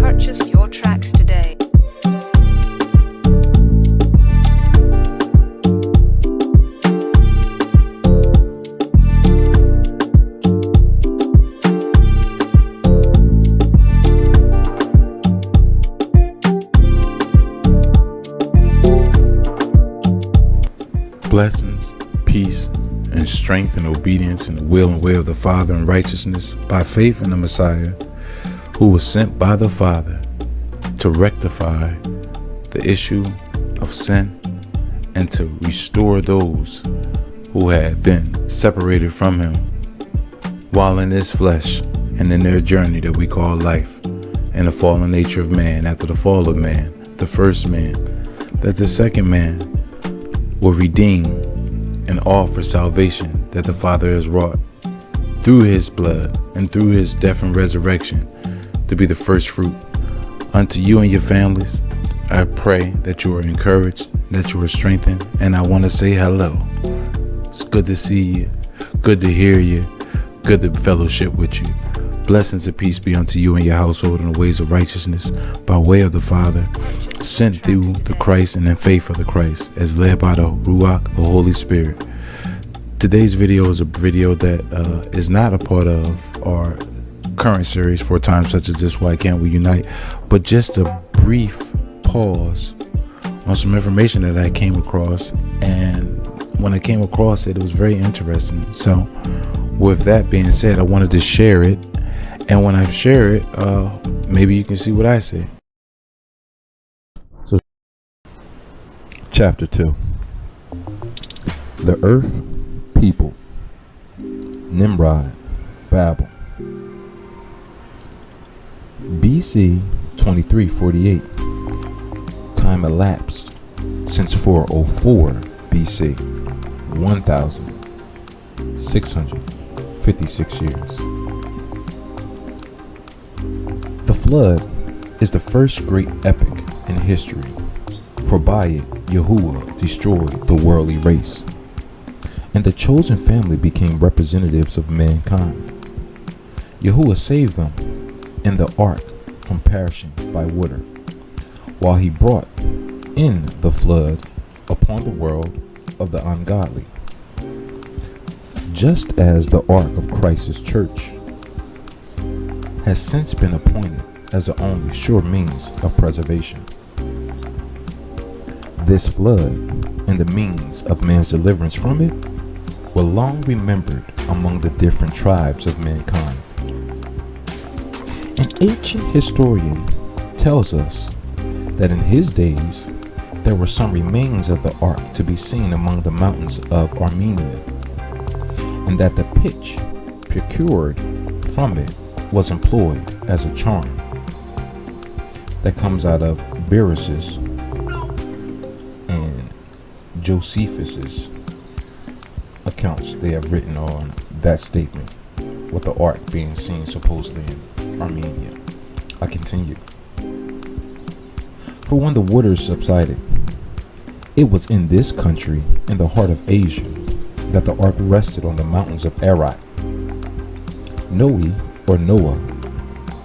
Purchase your tracks today. Blessings, peace, and strength and obedience in the will and way of the Father and righteousness by faith in the Messiah, who was sent by the Father to rectify the issue of sin and to restore those who had been separated from him while in his flesh and in their journey that we call life, and the fallen nature of man after the fall of man, the first man, that the second man will redeem and offer salvation that the Father has wrought through his blood and through his death and resurrection to be the first fruit. Unto you and your families, I pray that you are encouraged, that you are strengthened, and I want to say hello. It's good to see you, good to hear you, good to fellowship with you. Blessings and peace be unto you and your household in the ways of righteousness by way of the Father, sent through the Christ and in faith of the Christ, as led by the Ruach, the Holy Spirit. Today's video is a video that is not a part of our current series For a Time Such as This, Why Can't We Unite, but just a brief pause on some information that I came across, and when I came across it, it was very interesting. So with that being said, I wanted to share it, and when I share it, maybe you can see what I say. So, Chapter 2. The Earth, People, Nimrod, Babel. BC 2348. Time elapsed since 404 BC, 1,656 years. The flood is the first great epic in history, for by it Yahuwah destroyed the worldly race, and the chosen family became representatives of mankind. Yahuwah saved them in the ark from perishing by water, while he brought in the flood upon the world of the ungodly, just as the ark of Christ's church has since been appointed as the only sure means of preservation. This flood and the means of man's deliverance from it were long remembered among the different tribes of mankind. An ancient historian tells us that in his days there were some remains of the ark to be seen among the mountains of Armenia, and that the pitch procured from it was employed as a charm. That comes out of Beerus's and Josephus's accounts they have written on that statement, with the ark being seen supposedly in Armenia. I continue. For when the waters subsided, it was in this country, in the heart of Asia, that the ark rested on the mountains of Ararat. Noah,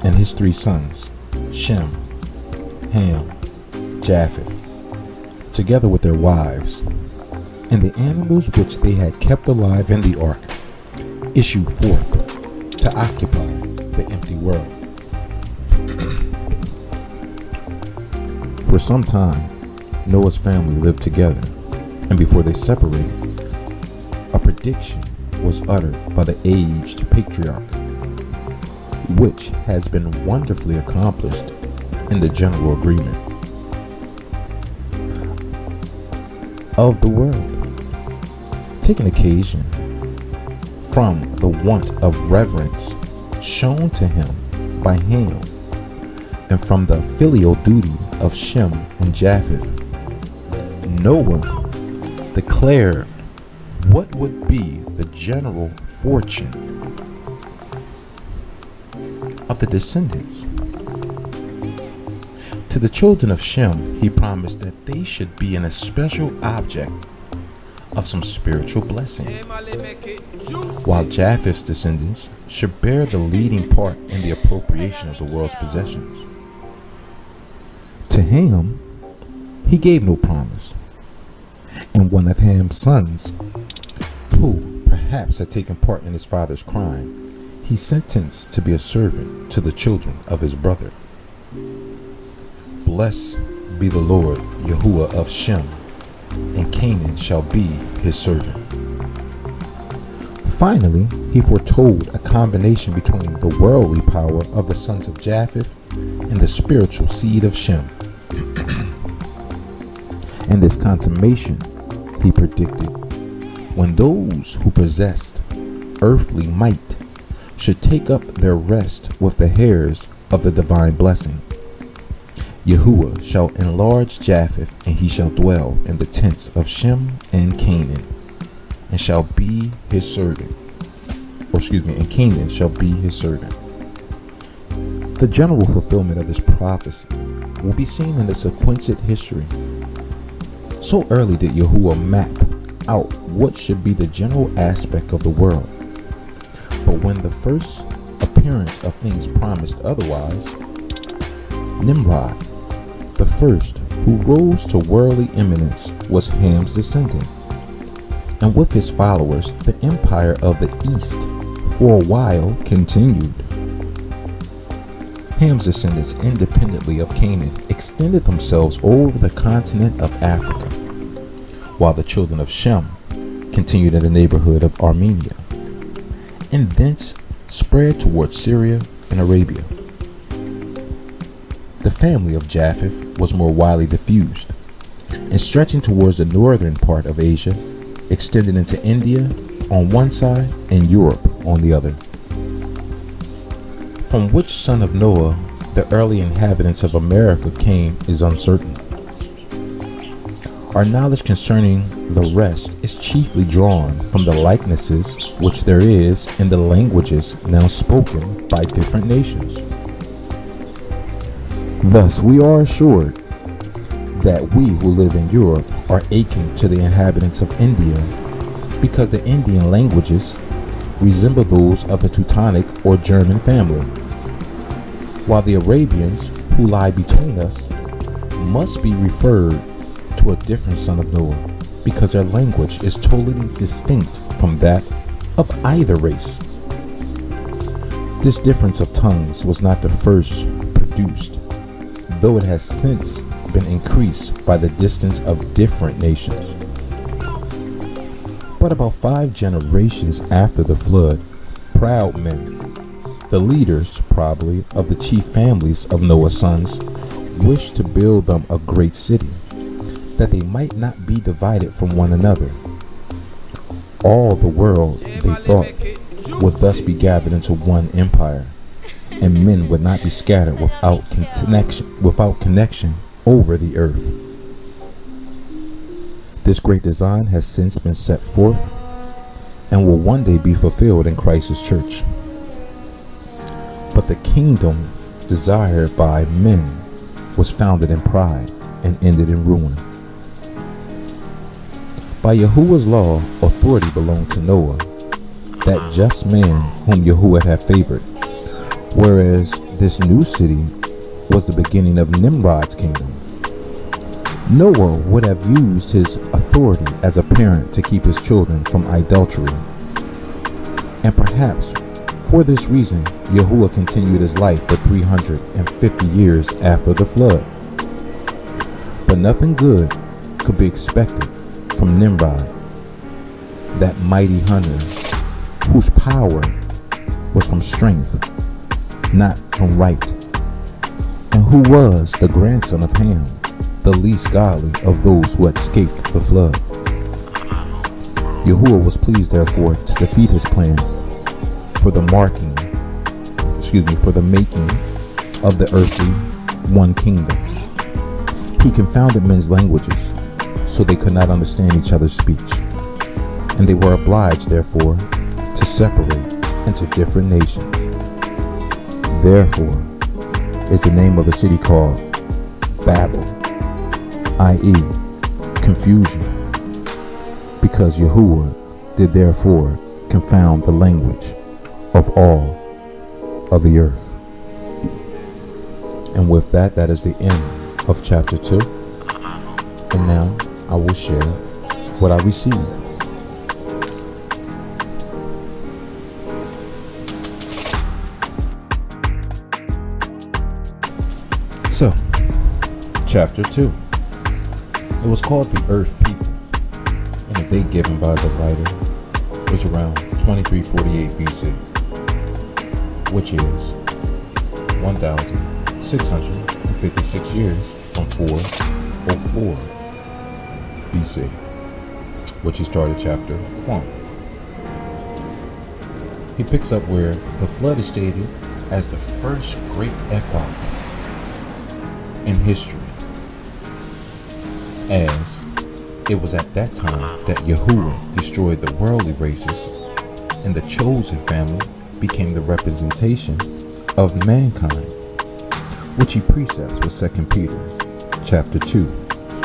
and his 3 sons, Shem, Ham, Japheth, together with their wives, and the animals which they had kept alive in the ark, issued forth to occupy the empty world. For some time, Noah's family lived together, and before they separated, a prediction was uttered by the aged patriarch, which has been wonderfully accomplished in the general agreement of the world, taking occasion from the want of reverence shown to him by Ham, and from the filial duty of Shem and Japheth. Noah declared what would be the general fortune of the descendants. To the children of Shem, he promised that they should be an especial object of some spiritual blessing, while Japheth's descendants should bear the leading part in the appropriation of the world's possessions. To Ham, he gave no promise, and one of Ham's sons, who perhaps had taken part in his father's crime, he sentenced to be a servant to the children of his brother. Blessed be the Lord Yahuwah of Shem, and Canaan shall be his servant. Finally, he foretold a combination between the worldly power of the sons of Japheth and the spiritual seed of Shem. And this consummation, he predicted, when those who possessed earthly might should take up their rest with the heirs of the divine blessing. Yahuwah shall enlarge Japheth, and he shall dwell in the tents of Shem and Canaan, and shall be his servant. And Canaan shall be his servant. The general fulfillment of this prophecy will be seen in the sequenced history. So early did Yahuwah map out what should be the general aspect of the world. But when the first appearance of things promised otherwise, Nimrod, the first who rose to worldly eminence, was Ham's descendant, and with his followers the empire of the East for a while continued. Ham's descendants, independently of Canaan, extended themselves over the continent of Africa, while the children of Shem continued in the neighborhood of Armenia, and thence spread towards Syria and Arabia. The family of Japheth was more widely diffused, and stretching towards the northern part of Asia, extended into India on one side and Europe on the other. From which son of Noah the early inhabitants of America came is uncertain. Our knowledge concerning the rest is chiefly drawn from the likenesses which there is in the languages now spoken by different nations. Thus we are assured that we who live in Europe are akin to the inhabitants of India, because the Indian languages resemble those of the Teutonic or German family, while the Arabians who lie between us must be referred to a different son of Noah, because their language is totally distinct from that of either race. This difference of tongues was not the first produced, though it has since been increased by the distance of different nations. But about 5 generations after the flood, proud men, the leaders probably of the chief families of Noah's sons, wished to build them a great city, that they might not be divided from one another. All the world, they thought, would thus be gathered into one empire, and men would not be scattered without connection over the earth. This great design has since been set forth and will one day be fulfilled in Christ's church. But the kingdom desired by men was founded in pride and ended in ruin. By Yahuwah's law, authority belonged to Noah, that just man whom Yahuwah had favored, whereas this new city was the beginning of Nimrod's kingdom. Noah would have used his authority as a parent to keep his children from idolatry. And perhaps for this reason, Yahuwah continued his life for 350 years after the flood. But nothing good could be expected from Nimrod, that mighty hunter whose power was from strength, not from right, and who was the grandson of Ham, the least godly of those who had escaped the flood. Yahuwah was pleased, therefore, to defeat his plan for the making of the earthly one kingdom. He confounded men's languages, so they could not understand each other's speech, and they were obliged, therefore, to separate into different nations. Therefore is the name of the city called Babel, i.e., confusion, because Yahuwah did therefore confound the language of all of the earth. And with that, that is the end of chapter 2. And now I will share what I received. So, chapter 2. It was called the Earth People, and the date given by the writer was around 2348 BC, which is 1,656 years from 404 BC, which he started chapter 1. He picks up where the flood is stated as the first great epoch in history, as it was at that time that Yahuwah destroyed the worldly races and the chosen family became the representation of mankind, which he precepts with 2 Peter chapter 2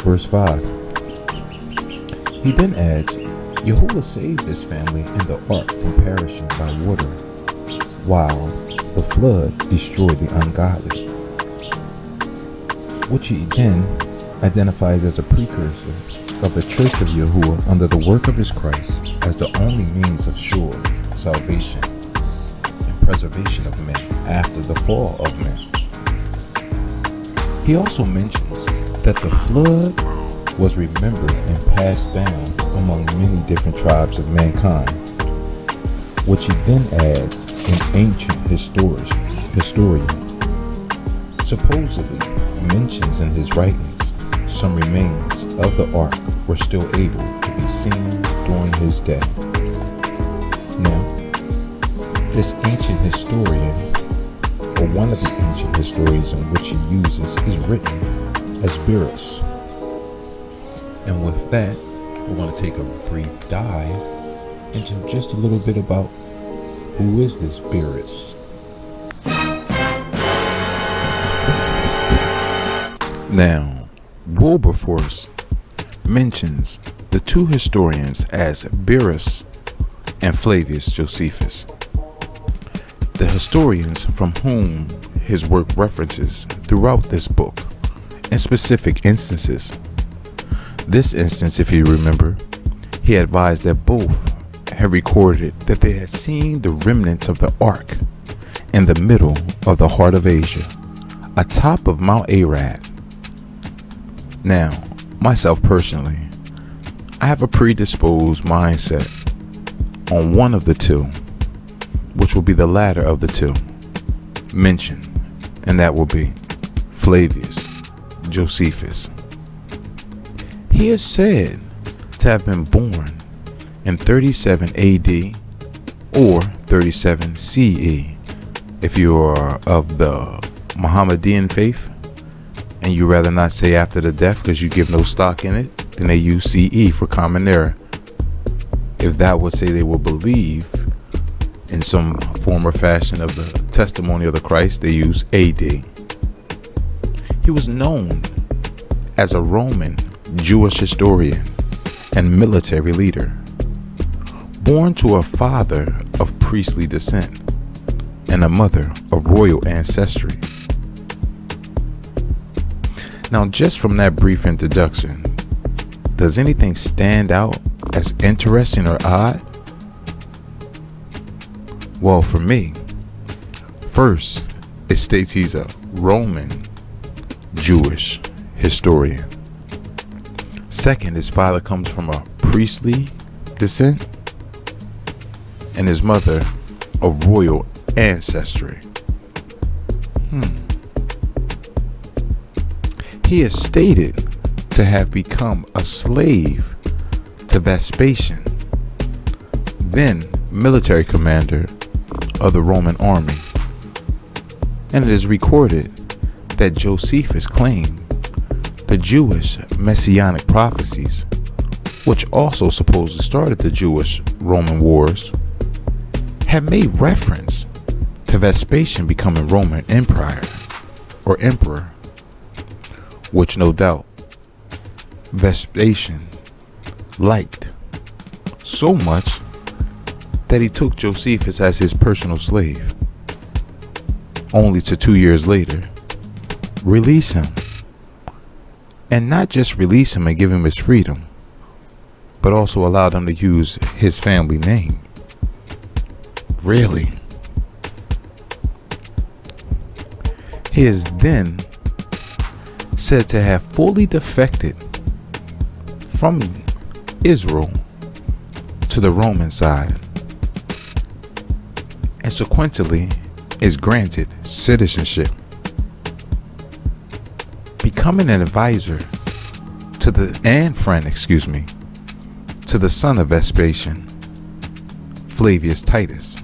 verse 5. He then adds, Yahuwah saved this family in the ark from perishing by water, while the flood destroyed the ungodly, which he then identifies as a precursor of the Church of Yahuwah under the work of his Christ as the only means of sure salvation and preservation of men after the fall of men. He also mentions that the flood was remembered and passed down among many different tribes of mankind, which he then adds an ancient historian supposedly mentions in his writings some remains of the ark were still able to be seen during his day. Now, this ancient historian, or one of the ancient historians in which he uses, is written as Beerus. And with that, we're going to take a brief dive into just a little bit about who is this Beerus. Now, Wilberforce mentions the two historians as Beerus and Flavius Josephus, the historians from whom his work references throughout this book, in specific instances. This instance, if you remember, he advised that both had recorded that they had seen the remnants of the ark in the middle of the heart of Asia, atop of Mount Arad. Now, myself personally, I have a predisposed mindset on one of the two, which will be the latter of the two mentioned, and that will be Flavius Josephus. He is said to have been born in 37 AD or 37 CE if you are of the Mohammedan faith, and you rather not say after the death because you give no stock in it, then they use CE for common era. If that would say they will believe in some form or fashion of the testimony of the Christ, they use AD. He was known as a Roman Jewish historian and military leader, born to a father of priestly descent and a mother of royal ancestry. Now, just from that brief introduction, does anything stand out as interesting or odd? Well, for me, first, it states he's a Roman Jewish historian. Second, his father comes from a priestly descent, and his mother of royal ancestry. He is stated to have become a slave to Vespasian, then military commander of the Roman army. And it is recorded that Josephus claimed the Jewish messianic prophecies, which also supposedly started the Jewish-Roman wars, had made reference to Vespasian becoming Roman emperor, which no doubt Vespasian liked so much that he took Josephus as his personal slave, only to 2 years later release him. And not just release him and give him his freedom, but also allow them to use his family name. Really? He is then said to have fully defected from Israel to the Roman side, and sequentially is granted citizenship, becoming an advisor to the son of Vespasian, Flavius Titus,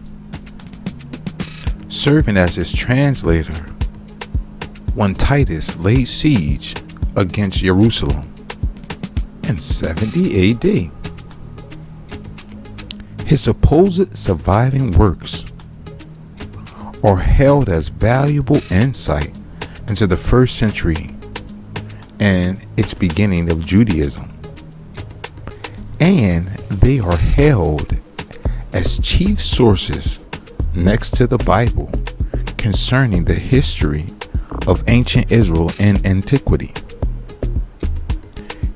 serving as his translator when Titus laid siege against Jerusalem in 70 AD. His supposed surviving works are held as valuable insight into the first century and its beginning of Judaism, and they are held as chief sources next to the Bible concerning the history of ancient Israel and antiquity.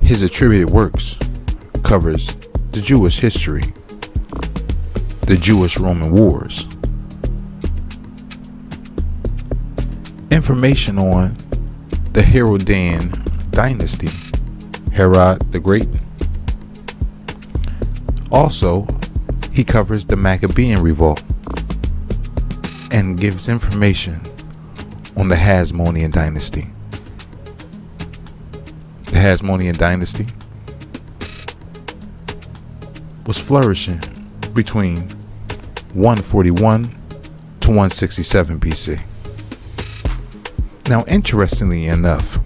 His attributed works covers the Jewish history, the Jewish-Roman wars, information on the Herodian dynasty, Herod the Great. Also, he covers the Maccabean revolt and gives information on the Hasmonean dynasty. The Hasmonean dynasty was flourishing between 141 to 167 BC. Now, interestingly enough,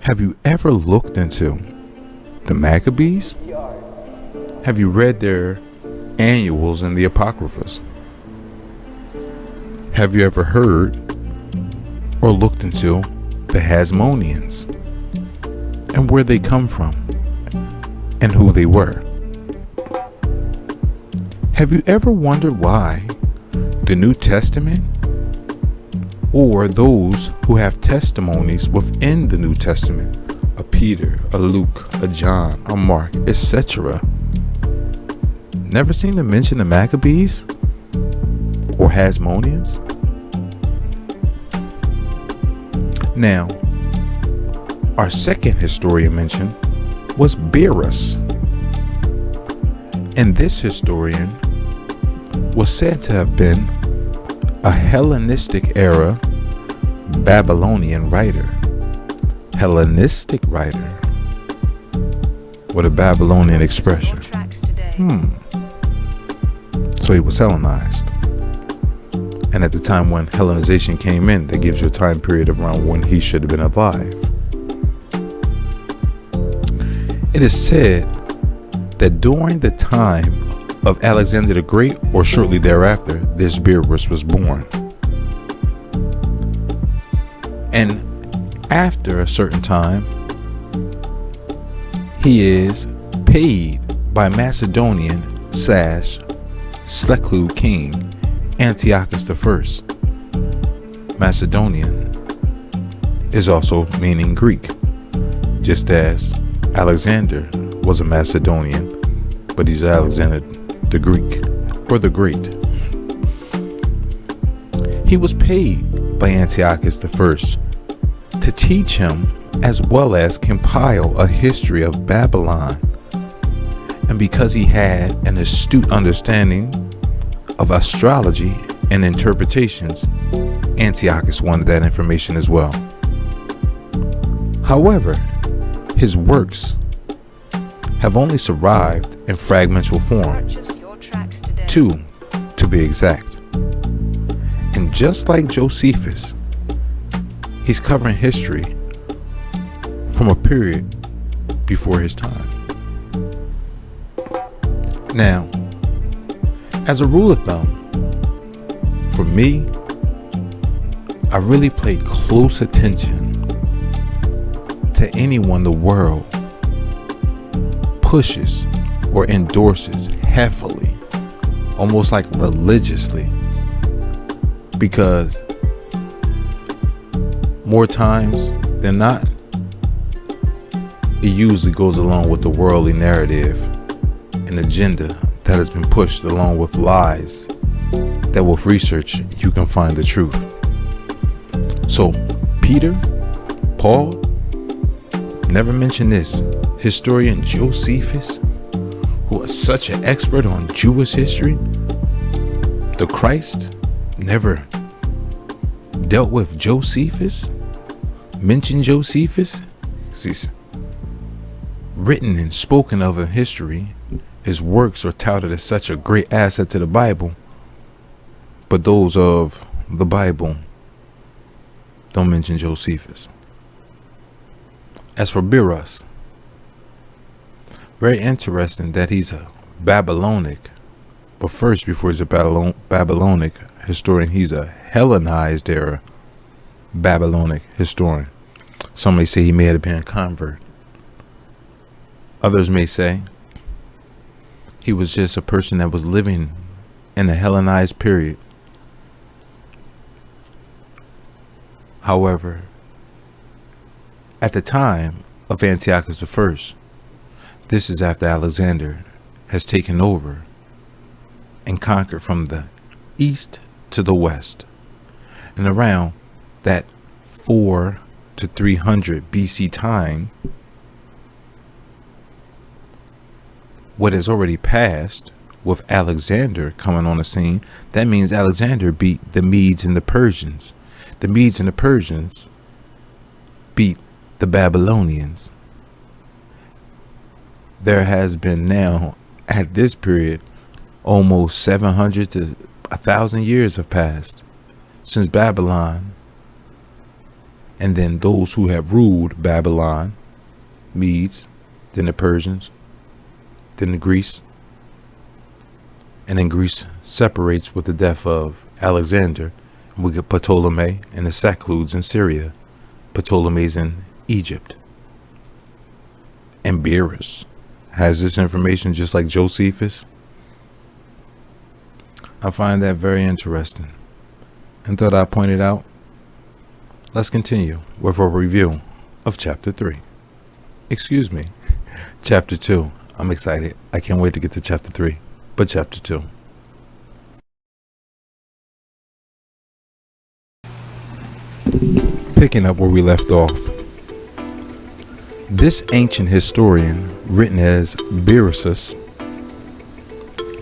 have you ever looked into the Maccabees? Have you read their annuals and the Apocryphas? Have you ever heard or looked into the Hasmoneans and where they come from and who they were? Have you ever wondered why the New Testament, or those who have testimonies within the New Testament, a Peter, a Luke, a John, a Mark, etc., never seem to mention the Maccabees or Hasmoneans? Now, our second historian mentioned was Beerus, and this historian was said to have been a Hellenistic era Babylonian writer. Hellenistic writer. What a Babylonian expression. So he was Hellenized. And at the time when Hellenization came in, that gives you a time period around when he should have been alive. It is said that during the time of Alexander the Great, or shortly thereafter, this Beerus was born. And after a certain time, he is paid by Macedonian / Seleucid king Antiochus I. Macedonian is also meaning Greek, just as Alexander was a Macedonian, but he's Alexander the Greek, or the Great. He was paid by Antiochus I to teach him as well as compile a history of Babylon. And because he had an astute understanding of astrology and interpretations, Antiochus wanted that information as well. However, his works have only survived in fragmental form, Purchase your tracks today. 2 to be exact. And just like Josephus, he's covering history from a period before his time. Now, as a rule of thumb, for me, I really pay close attention to anyone the world pushes or endorses heavily, almost like religiously, because more times than not, it usually goes along with the worldly narrative and agenda that has been pushed, along with lies that with research you can find the truth. So Peter, Paul, never mentioned this. Historian Josephus, who was such an expert on Jewish history, the Christ never dealt with Josephus, mentioned Josephus. He's written and spoken of in history. His works are touted as such a great asset to the Bible, but those of the Bible don't mention Josephus. As for Beerus, very interesting that he's a Babylonic, but first, before he's a Babylonic historian, he's a Hellenized era Babylonic historian. Some may say he may have been a convert. Others may say he was just a person that was living in a Hellenized period. However, at the time of Antiochus I, this is after Alexander has taken over and conquered from the east to the west. And around that 4 to 300 BC time, what has already passed with Alexander coming on the scene, that means Alexander beat the Medes and the Persians. The Medes and the Persians beat the Babylonians. There has been now, at this period, almost 700 to 1,000 years have passed since Babylon, and then those who have ruled Babylon, Medes, then the Persians, then the Greece, and then Greece separates with the death of Alexander. We get Ptolemy and the Seleucids in Syria, Ptolemy's in Egypt, and Beerus has this information just like Josephus. I find that very interesting and thought I'd point it out. Let's continue with a review of chapter 3. Excuse me, chapter 2. I'm excited. I can't wait to get to chapter 3, but chapter 2. Picking up where we left off. This ancient historian, written as Beerus,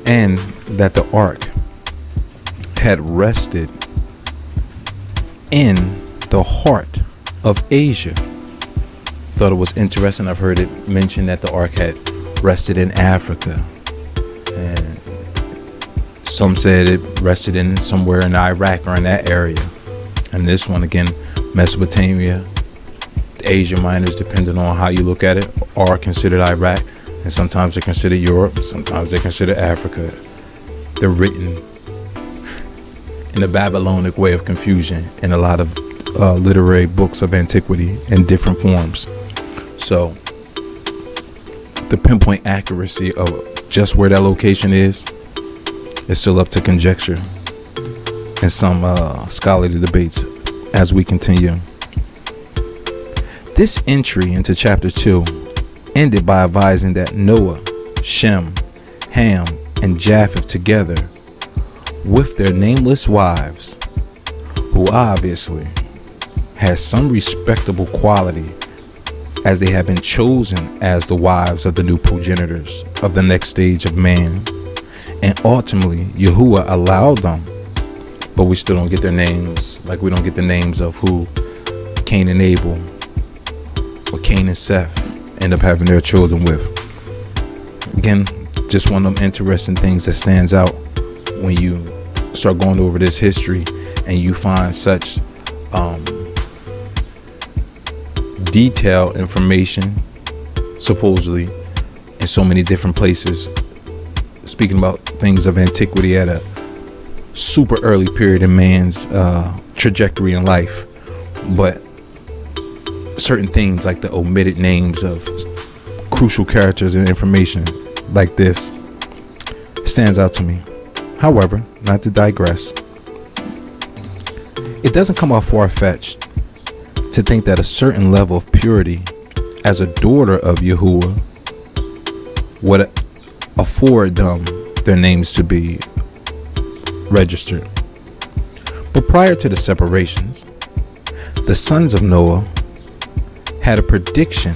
and that the ark had rested in the heart of Asia. Thought it was interesting. I've heard it mentioned that the ark had rested in Africa, and some said it rested in somewhere in Iraq or in that area. And this one again, Mesopotamia, the Asia Minors, depending on how you look at it, are considered Iraq, and sometimes they're considered Europe, sometimes they're considered Africa. They're written in the Babylonic way of confusion in a lot of literary books of antiquity in different forms. So the pinpoint accuracy of just where that location is still up to conjecture and some scholarly debates as we continue. This entry into chapter 2 ended by advising that Noah, Shem, Ham, and Japheth together with their nameless wives, who obviously has some respectable quality as they had been chosen as the wives of the new progenitors of the next stage of man. And ultimately, Yahuwah allowed them, but we still don't get their names, like we don't get the names of who Cain and Abel or Cain and Seth end up having their children with. Again, just one of them interesting things that stands out when you start going over this history and you find such detailed information, supposedly, in so many different places, speaking about things of antiquity at a super early period in man's trajectory in life. But certain things like the omitted names of crucial characters and information like this stands out to me. However, not to digress, it doesn't come out far-fetched to think that a certain level of purity as a daughter of Yahuwah would afford them their names to be registered. But prior to the separations, the sons of Noah had a prediction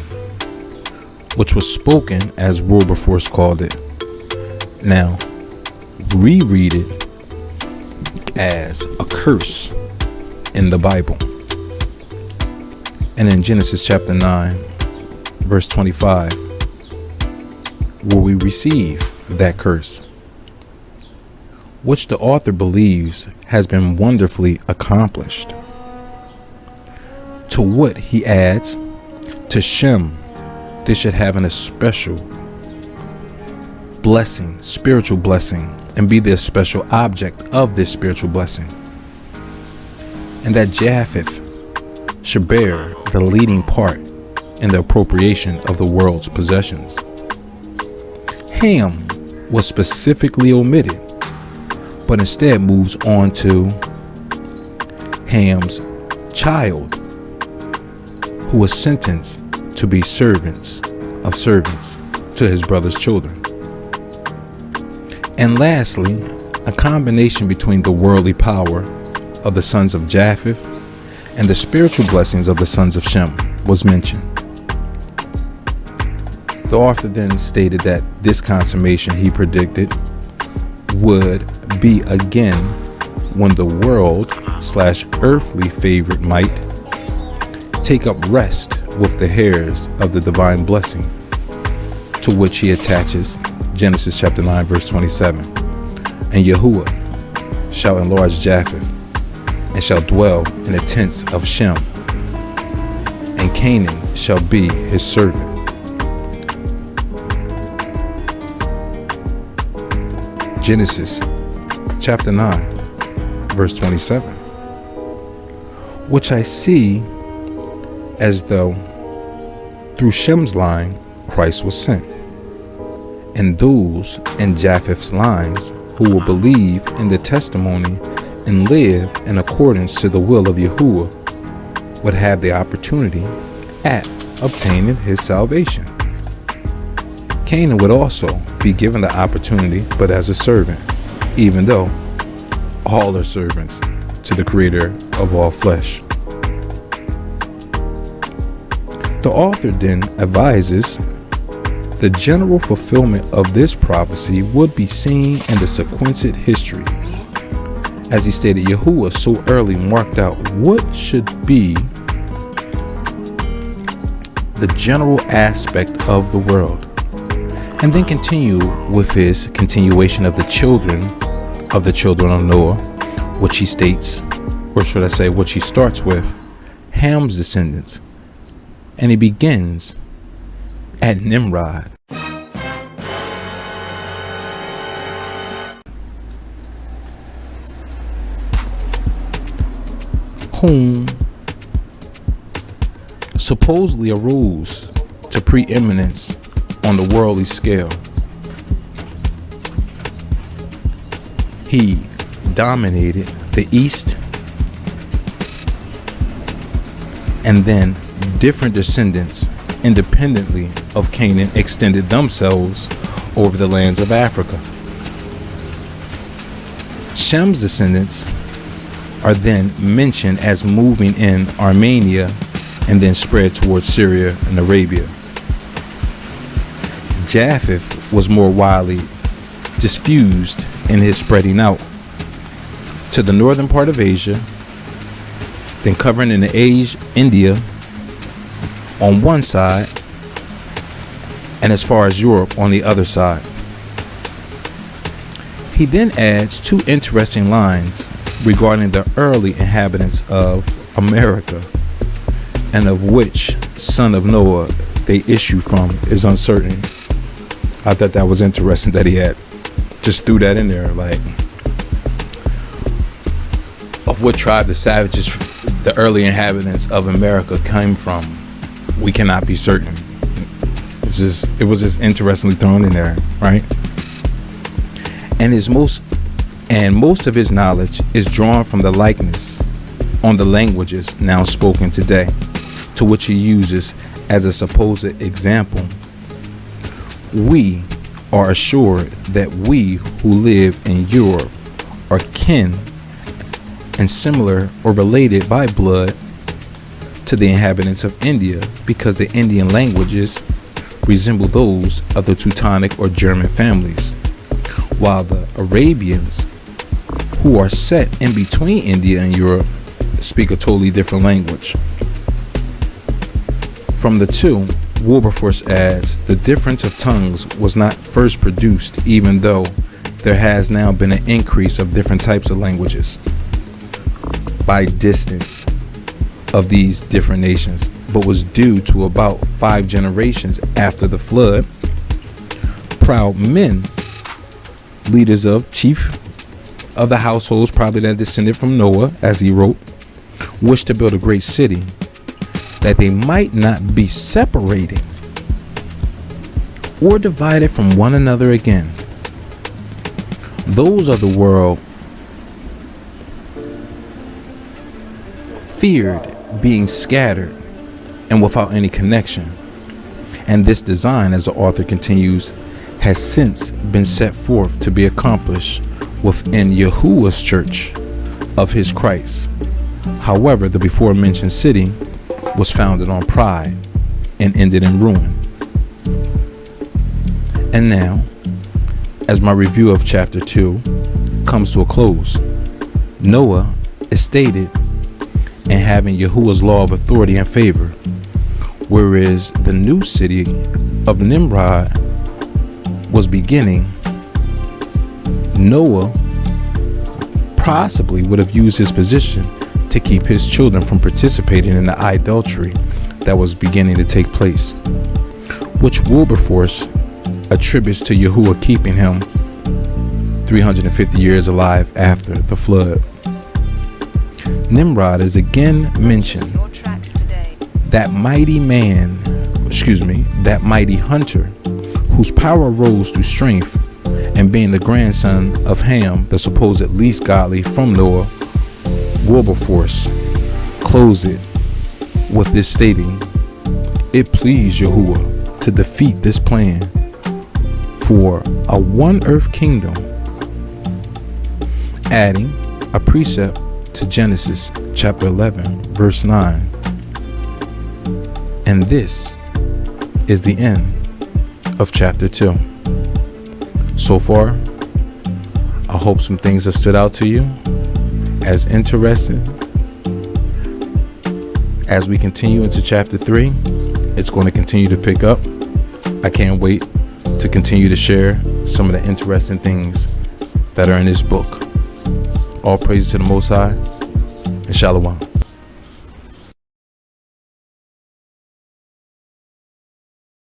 which was spoken, as Wilberforce called it. Now, reread it as a curse in the Bible. And in Genesis chapter 9, verse 25, where we receive that curse, which the author believes has been wonderfully accomplished. To what he adds, to Shem, this should have an especial blessing, spiritual blessing, and be the special object of this spiritual blessing. And that Japheth should bear the leading part in the appropriation of the world's possessions. Ham was specifically omitted, but instead moves on to Ham's child, who was sentenced to be servants of servants to his brother's children. And lastly, a combination between the worldly power of the sons of Japheth and the spiritual blessings of the sons of Shem was mentioned. The author then stated that this consummation he predicted would be again when the world/earthly favorite might take up rest with the heirs of the divine blessing, to which he attaches Genesis chapter 9 verse 27. And Yahuwah shall enlarge Japheth, and shall dwell in the tents of Shem, and Canaan shall be his servant. Genesis chapter 9 verse 27, which I see as though through Shem's line Christ was sent, and those in Japheth's lines who will believe in the testimony and live in accordance to the will of Yahuwah would have the opportunity at obtaining his salvation. Canaan would also be given the opportunity, but as a servant, even though all are servants to the Creator of all flesh. The author then advises the general fulfillment of this prophecy would be seen in the sequenced history. As he stated, Yahuwah so early marked out what should be the general aspect of the world, and then continue with his continuation of the children of Noah, which he states, or should I say, which he starts with, Ham's descendants, and he begins at Nimrod. Whom supposedly arose to preeminence on the worldly scale. He dominated the East, and then different descendants independently of Canaan extended themselves over the lands of Africa. Shem's descendants are then mentioned as moving in Armenia and then spread towards Syria and Arabia. Japheth was more widely diffused in his spreading out to the northern part of Asia, then covering in India on one side, and as far as Europe on the other side. He then adds two interesting lines regarding the early inhabitants of America, and of which son of Noah they issue from is uncertain. I thought that was interesting that he had just threw that in there, like, of what tribe the savages, the early inhabitants of America came from. We cannot be certain. It was just interestingly thrown in there, right? And most of his knowledge is drawn from the likeness on the languages now spoken today, to which he uses as a supposed example. We are assured that we who live in Europe are kin and similar or related by blood to the inhabitants of India, because the Indian languages resemble those of the Teutonic or German families, while the Arabians, who are set in between India and Europe, speak a totally different language. From the two, Wilberforce adds, the difference of tongues was not first produced, even though there has now been an increase of different types of languages by distance of these different nations, but was due to about 5 generations after the flood. Proud men, leaders of chief of the households, probably that descended from Noah, as he wrote, wished to build a great city, that they might not be separated or divided from one another again. Those of the world feared being scattered and without any connection. And this design, as the author continues, has since been set forth to be accomplished within Yahuwah's church of his Christ. However, the before mentioned city was founded on pride and ended in ruin. And now, as my review of chapter 2 comes to a close, Noah is stated and having Yahuwah's law of authority and favor, whereas the new city of Nimrod was beginning. Noah possibly would have used his position to keep his children from participating in the idolatry that was beginning to take place, which Wilberforce attributes to Yahuwah keeping him 350 years alive after the flood. Nimrod is again mentioned, that mighty hunter, whose power rose through strength, and being the grandson of Ham, the supposed least godly from Noah. Wilberforce closed it with this stating, it pleased Yahuwah to defeat this plan for a one earth kingdom, adding a precept to Genesis chapter 11 verse 9. And this is the end of chapter 2. So far, I hope some things have stood out to you as interesting. As we continue into chapter 3, it's going to continue to pick up. I can't wait to continue to share some of the interesting things that are in this book. All praise to the Most High, and Shalom.